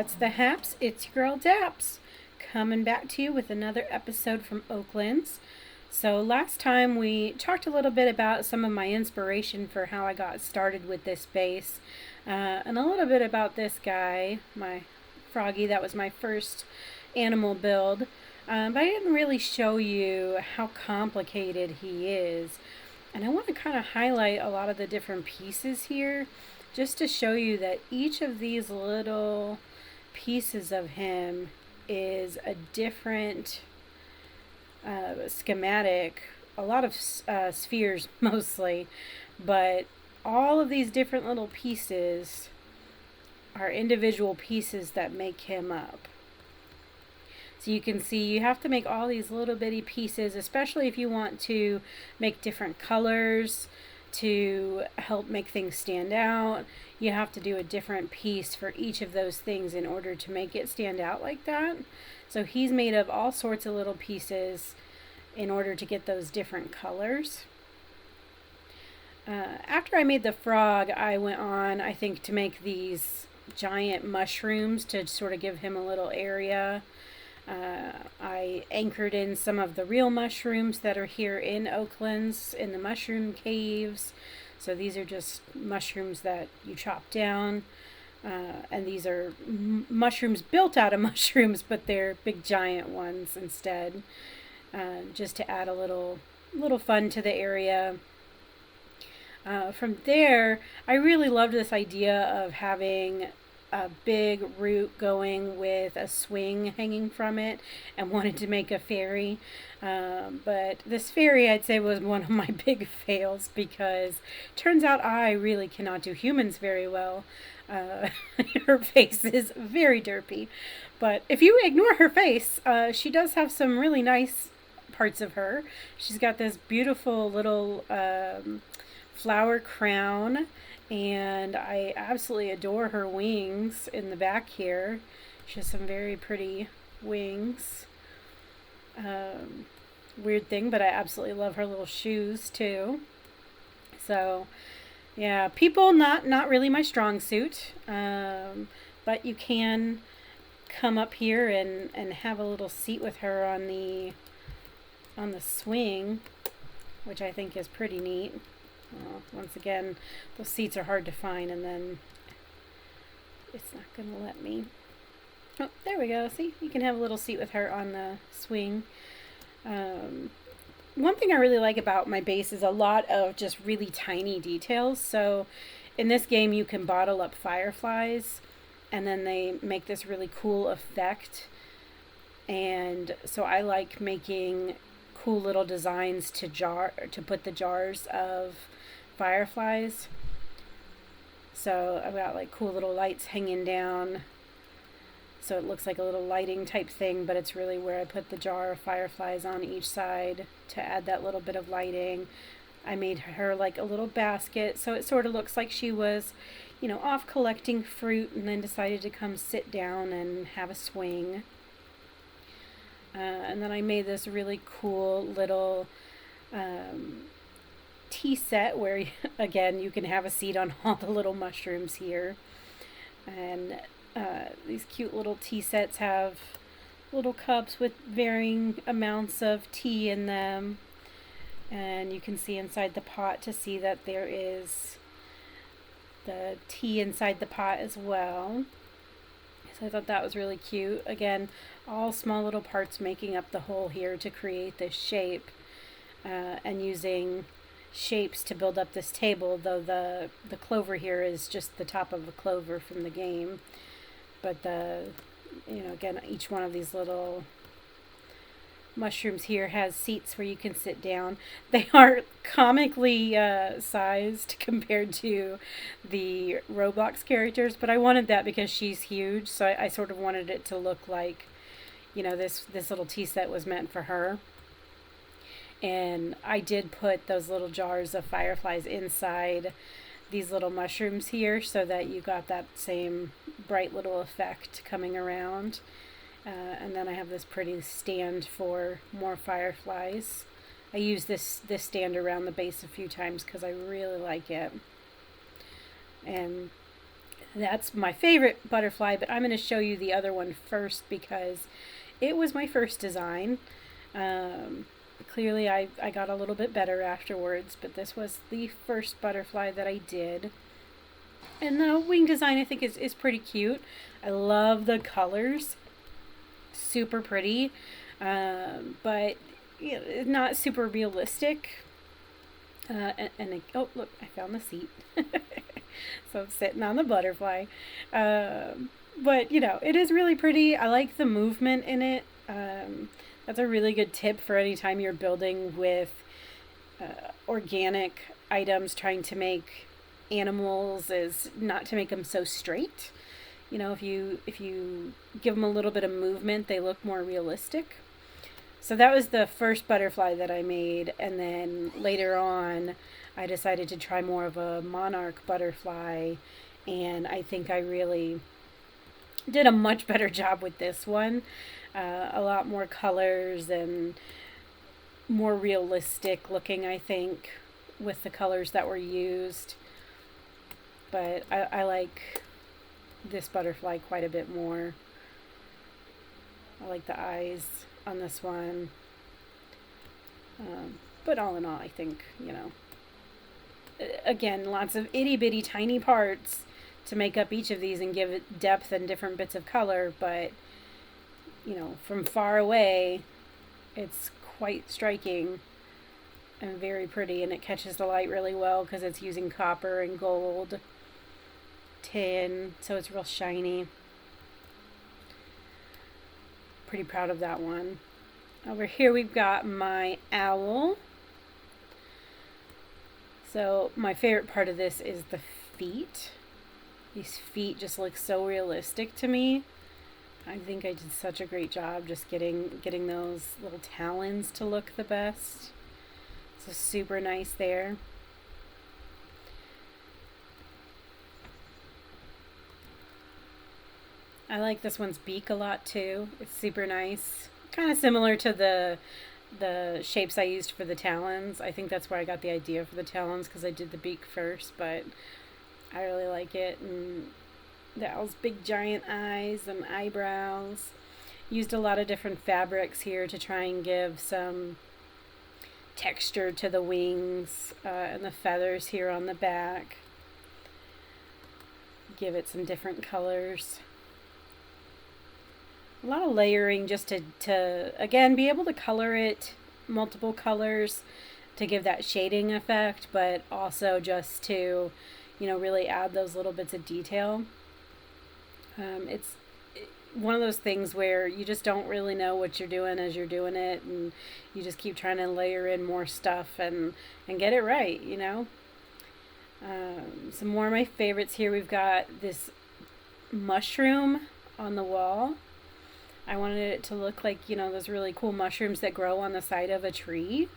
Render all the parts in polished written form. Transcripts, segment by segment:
What's the haps? It's your girl Daps, coming back to you with another episode from Oaklands. So last time we talked a little bit about some of my inspiration for how I got started with this base, and a little bit about this guy, my Froggy. That was my first animal build, but I didn't really show you how complicated he is. And I want to kind of highlight a lot of the different pieces here just to show you that each of these little pieces of him is a different schematic, a lot of spheres mostly, but all of these different little pieces are individual pieces that make him up. So you can see you have to make all these little bitty pieces, especially if you want to make different colors to help make things stand out. You have to do a different piece for each of those things in order to make it stand out like that. So he's made of all sorts of little pieces in order to get those different colors. After I made the frog, I went on, I think, to make these giant mushrooms to sort of give him a little area. I anchored in some of the real mushrooms that are here in Oaklands in the mushroom caves. So these are just mushrooms that you chop down, and these are mushrooms built out of mushrooms, but they're big giant ones instead, just to add a little fun to the area. From there, I really loved this idea of having a big root going with a swing hanging from it, and wanted to make a fairy. But this fairy, I'd say, was one of my big fails because turns out I really cannot do humans very well. Her face is very derpy. But if you ignore her face, she does have some really nice parts of her. She's got this beautiful little flower crown, and I absolutely adore her wings in the back here. She has some very pretty wings. Weird thing, but I absolutely love her little shoes too. So, yeah, people not really my strong suit, but you can come up here and have a little seat with her on the swing, which I think is pretty neat. Once again, those seats are hard to find, and then it's not going to let me. Oh, there we go. See, you can have a little seat with her on the swing. One thing I really like about my base is a lot of just really tiny details. So in this game, you can bottle up fireflies, and then they make this really cool effect. And so I like making cool little designs to put the jars of fireflies. So I've got like cool little lights hanging down, so it looks like a little lighting type thing, but it's really where I put the jar of fireflies on each side to add that little bit of lighting. I made her like a little basket, so it sort of looks like she was, off collecting fruit and then decided to come sit down and have a swing. And then I made this really cool little tea set where, again, you can have a seat on all the little mushrooms here. And these cute little tea sets have little cups with varying amounts of tea in them. And you can see inside the pot to see that there is the tea inside the pot as well. So I thought that was really cute. Again, all small little parts making up the whole here to create this shape, and using shapes to build up this table, though the clover here is just the top of a clover from the game. But again, each one of these little mushrooms here has seats where you can sit down. They are comically sized compared to the Roblox characters, but I wanted that because she's huge, so I sort of wanted it to look like, this little tea set was meant for her. And I did put those little jars of fireflies inside these little mushrooms here so that you got that same bright little effect coming around. And then I have this pretty stand for more fireflies. I use this stand around the base a few times because I really like it. And That's my favorite butterfly, but I'm going to show you the other one first because it was my first design. Um, Clearly, I got a little bit better afterwards, but this was the first butterfly that I did. And the wing design, I think, is pretty cute. I love the colors. Super pretty, but you know, not super realistic. Oh, look, I found the seat. So I'm sitting on the butterfly. But, you know, it is really pretty. I like the movement in it. That's a really good tip for any time you're building with organic items, trying to make animals, is not to make them so straight. You know, if you give them a little bit of movement, they look more realistic. So that was the first butterfly that I made, and then later on I decided to try more of a monarch butterfly, and I think I really did a much better job with this one. A lot more colors and more realistic looking, I think, with the colors that were used. But I like this butterfly quite a bit more. I like the eyes on this one. But all in all, I think, you know, again, lots of itty bitty tiny parts to make up each of these and give it depth and different bits of color. But, you know, from far away, it's quite striking and very pretty, and it catches the light really well because it's using copper and gold tin, so it's real shiny. Pretty proud of that one. Over here we've got my owl. So my favorite part of this is the feet. These feet just look so realistic to me. I think I did such a great job just getting those little talons to look the best. So super nice there. I like this one's beak a lot too. It's super nice. Kind of similar to the shapes I used for the talons. I think that's where I got the idea for the talons, because I did the beak first, but I really like it. And the owl's big giant eyes and eyebrows. Used a lot of different fabrics here to try and give some texture to the wings and the feathers here on the back. Give it some different colors. A lot of layering just to again be able to color it multiple colors to give that shading effect, but also just to, you know, really add those little bits of detail. It's one of those things where you just don't really know what you're doing as you're doing it, and you just keep trying to layer in more stuff and get it right, you know. Some more of my favorites here. We've got this mushroom on the wall. I wanted it to look like, you know, those really cool mushrooms that grow on the side of a tree.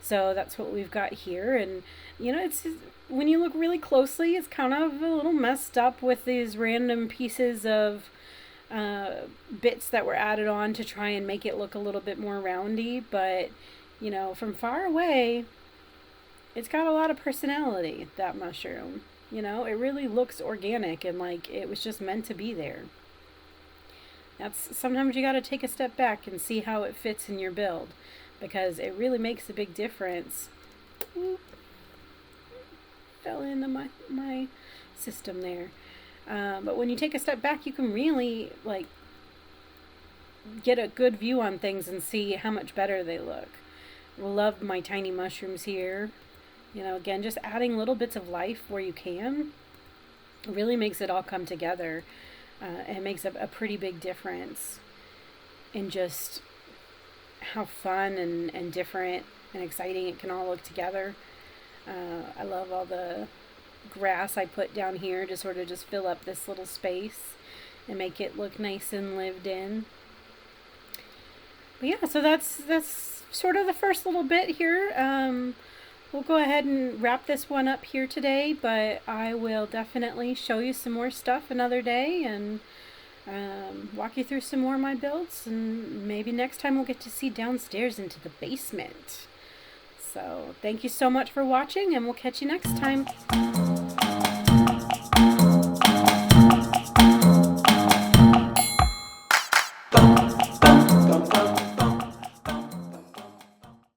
So that's what we've got here. And, you know, it's when you look really closely, it's kind of a little messed up with these random pieces of bits that were added on to try and make it look a little bit more roundy. But, you know, from far away, it's got a lot of personality, that mushroom. You know, it really looks organic and like it was just meant to be there. That's sometimes you got to take a step back and see how it fits in your build, because it really makes a big difference. Ooh, fell into my system there. But when you take a step back, you can really like get a good view on things and see how much better they look. Love my tiny mushrooms here. You know, again, just adding little bits of life where you can really makes it all come together. It makes a pretty big difference in just how fun and different and exciting it can all look together. I love all the grass I put down here to sort of just fill up this little space and make it look nice and lived in. But yeah, so that's sort of the first little bit here. We'll go ahead and wrap this one up here today, but I will definitely show you some more stuff another day and walk you through some more of my builds, and maybe next time we'll get to see downstairs into the basement. So thank you so much for watching, and we'll catch you next time.